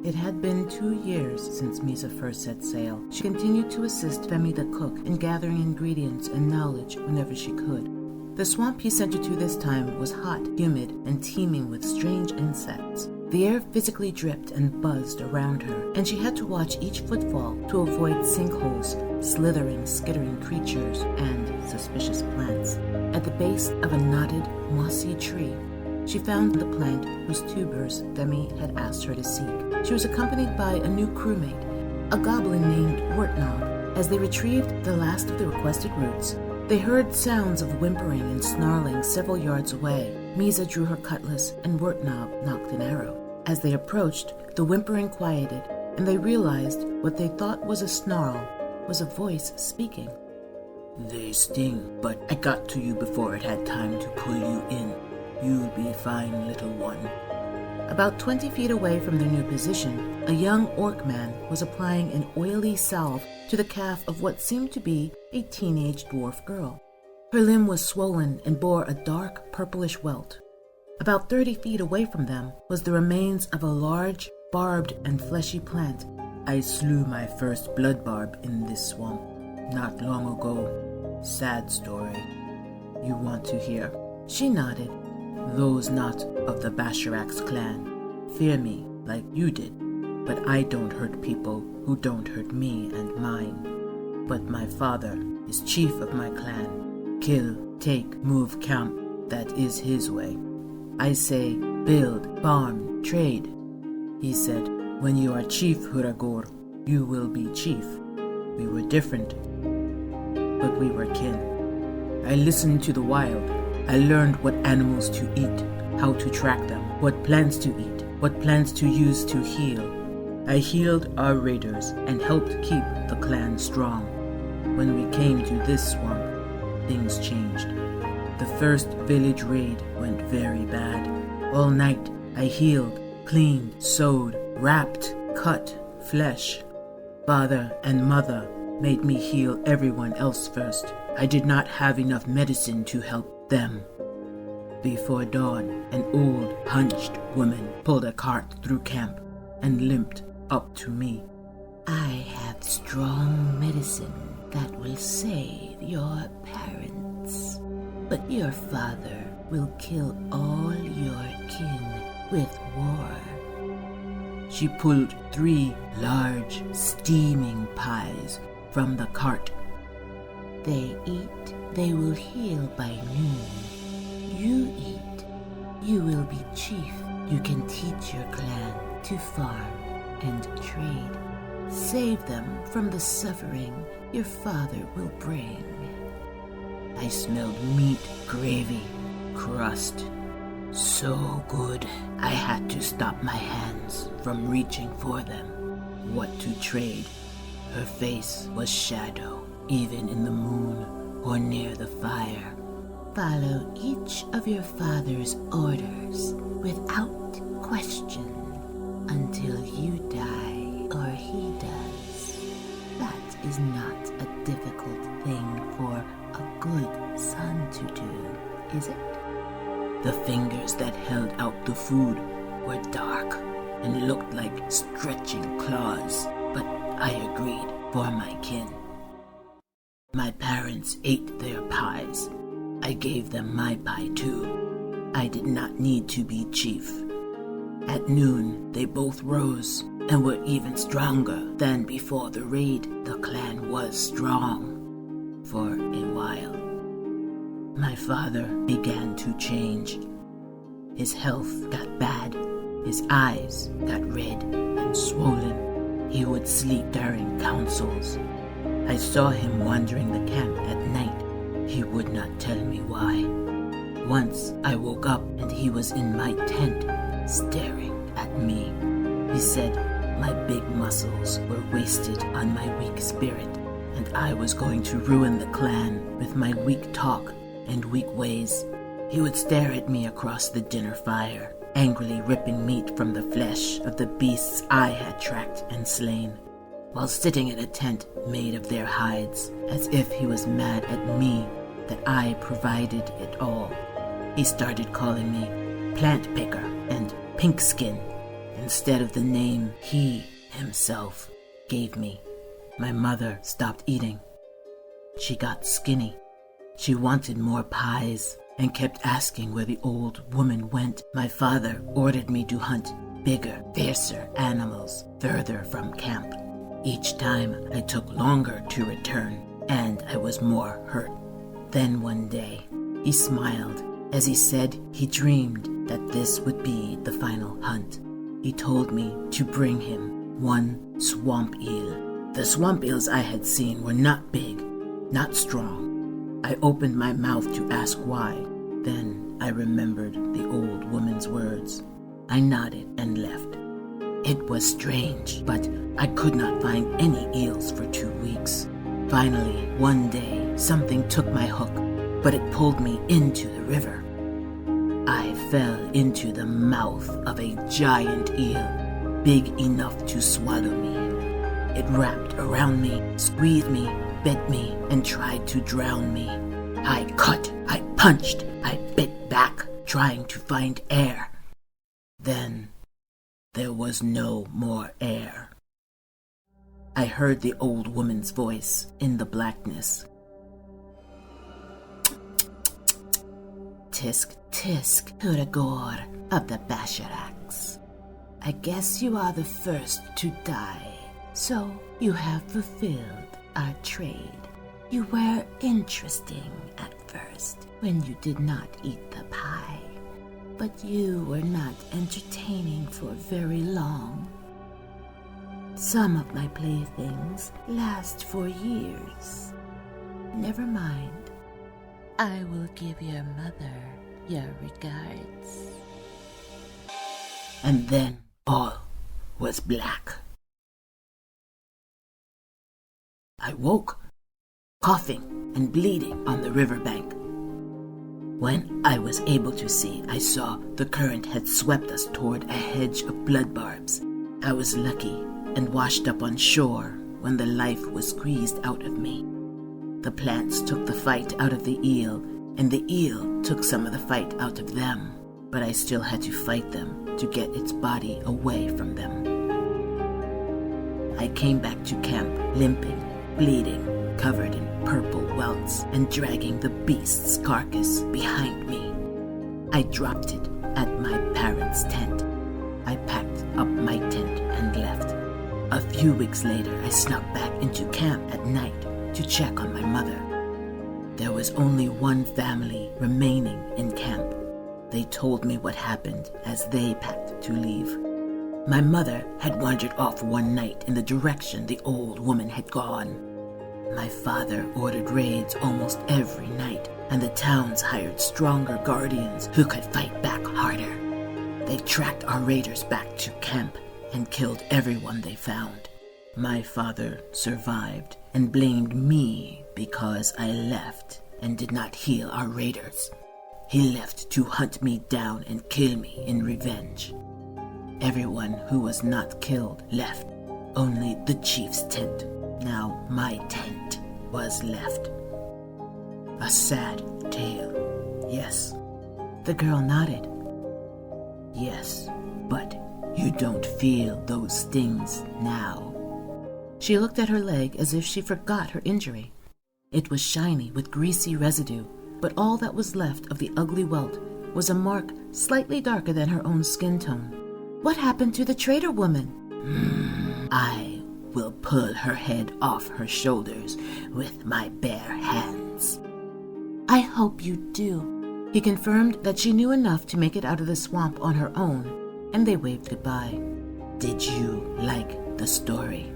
It had been 2 years since Misa first set sail. She continued to assist Femi the cook in gathering ingredients and knowledge whenever she could. The swamp he sent her to this time was hot, humid, and teeming with strange insects. The air physically dripped and buzzed around her, and she had to watch each footfall to avoid sinkholes, slithering, skittering creatures, and suspicious plants. At the base of a knotted, mossy tree, she found the plant whose tubers Femi had asked her to seek. She was accompanied by a new crewmate, a goblin named Wortnob. As they retrieved the last of the requested roots, they heard sounds of whimpering and snarling several yards away. Misa drew her cutlass and Wortnob knocked an arrow. As they approached, the whimpering quieted, and they realized what they thought was a snarl was a voice speaking. They sting, but I got to you before it had time to pull you in. You'll be fine, little one. About 20 feet away from their new position, a young orc man was applying an oily salve to the calf of what seemed to be a teenage dwarf girl. Her limb was swollen and bore a dark purplish welt. About 30 feet away from them was the remains of a large, barbed and fleshy plant. I slew my first blood barb in this swamp not long ago. Sad story. You want to hear? She nodded. Those not of the Basharak's clan fear me like you did, but I don't hurt people who don't hurt me and mine. But my father is chief of my clan. Kill, take, move, camp, that is his way. I say, build, farm, trade. He said, when you are chief, Huragor, you will be chief. We were different, but we were kin. I listened to the wild. I learned what animals to eat, how to track them, what plants to eat, what plants to use to heal. I healed our raiders and helped keep the clan strong. When we came to this swamp, things changed. The first village raid went very bad. All night I healed, cleaned, sewed, wrapped, cut, flesh. Father and mother made me heal everyone else first. I did not have enough medicine to help them. Before dawn, an old, hunched woman pulled a cart through camp and limped up to me. I have strong medicine that will save your parents, but your father will kill all your kin with war. She pulled 3 large, steaming pies from the cart. They eat, they will heal by noon. You eat, you will be chief. You can teach your clan to farm and trade. Save them from the suffering your father will bring. I smelled meat, gravy, crust. So good, I had to stop my hands from reaching for them. What to trade? Her face was shadow, even in the moon or near the fire. Follow each of your father's orders without question until you die or he does. That is not a difficult thing for a good son to do, is it? The fingers that held out the food were dark and looked like stretching claws, but I agreed for my kin. My parents ate their pies. I gave them my pie too. I did not need to be chief. At noon, they both rose and were even stronger than before the raid. The clan was strong for a while. My father began to change. His health got bad. His eyes got red and swollen. He would sleep during councils. I saw him wandering the camp at night. He would not tell me why. Once I woke up and he was in my tent, staring at me. He said my big muscles were wasted on my weak spirit, and I was going to ruin the clan with my weak talk and weak ways. He would stare at me across the dinner fire, angrily ripping meat from the flesh of the beasts I had tracked and slain, while sitting in a tent made of their hides, as if he was mad at me that I provided it all. He started calling me plant picker and pink skin, instead of the name he himself gave me. My mother stopped eating. She got skinny. She wanted more pies and kept asking where the old woman went. My father ordered me to hunt bigger, fiercer animals further from camp. Each time I took longer to return, and I was more hurt. Then one day, he smiled as he said he dreamed that this would be the final hunt. He told me to bring him one swamp eel. The swamp eels I had seen were not big, not strong. I opened my mouth to ask why. Then I remembered the old woman's words. I nodded and left. It was strange, but I could not find any eels for 2 weeks. Finally, one day, something took my hook, but it pulled me into the river. I fell into the mouth of a giant eel, big enough to swallow me. It wrapped around me, squeezed me, bit me, and tried to drown me. I cut, I punched, I bit back, trying to find air. Then there was no more air. I heard the old woman's voice in the blackness. Tisk, tisk, Huragor of the Basharaks. I guess you are the first to die, so you have fulfilled our trade. You were interesting at first when you did not eat the pie, but you were not entertaining for very long. Some of my playthings last for years. Never mind. I will give your mother your regards. And then all was black. I woke, coughing and bleeding on the riverbank. When I was able to see, I saw the current had swept us toward a hedge of blood barbs. I was lucky and washed up on shore when the life was squeezed out of me. The plants took the fight out of the eel, and the eel took some of the fight out of them, but I still had to fight them to get its body away from them. I came back to camp limping, bleeding, covered in purple welts, and dragging the beast's carcass behind me. I dropped it at my parents' tent. I packed up my tent and left. A few weeks later, I snuck back into camp at night to check on my mother. There was only one family remaining in camp. They told me what happened as they packed to leave. My mother had wandered off one night in the direction the old woman had gone. My father ordered raids almost every night, and the towns hired stronger guardians who could fight back harder. They tracked our raiders back to camp and killed everyone they found. My father survived and blamed me because I left and did not heal our raiders. He left to hunt me down and kill me in revenge. Everyone who was not killed left. Only the chief's tent, now my tent, was left. A sad tale, yes. The girl nodded. Yes, but you don't feel those stings now. She looked at her leg as if she forgot her injury. It was shiny with greasy residue, but all that was left of the ugly welt was a mark slightly darker than her own skin tone. What happened to the traitor woman? I will pull her head off her shoulders with my bare hands. I hope you do. He confirmed that she knew enough to make it out of the swamp on her own, and they waved goodbye. Did you like the story?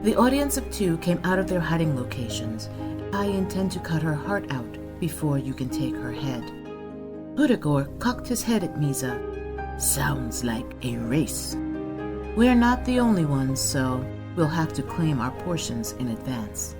The audience of 2 came out of their hiding locations. I intend to cut her heart out before you can take her head. Huragor cocked his head at Misa. Sounds like a race. We're not the only ones, so we'll have to claim our portions in advance.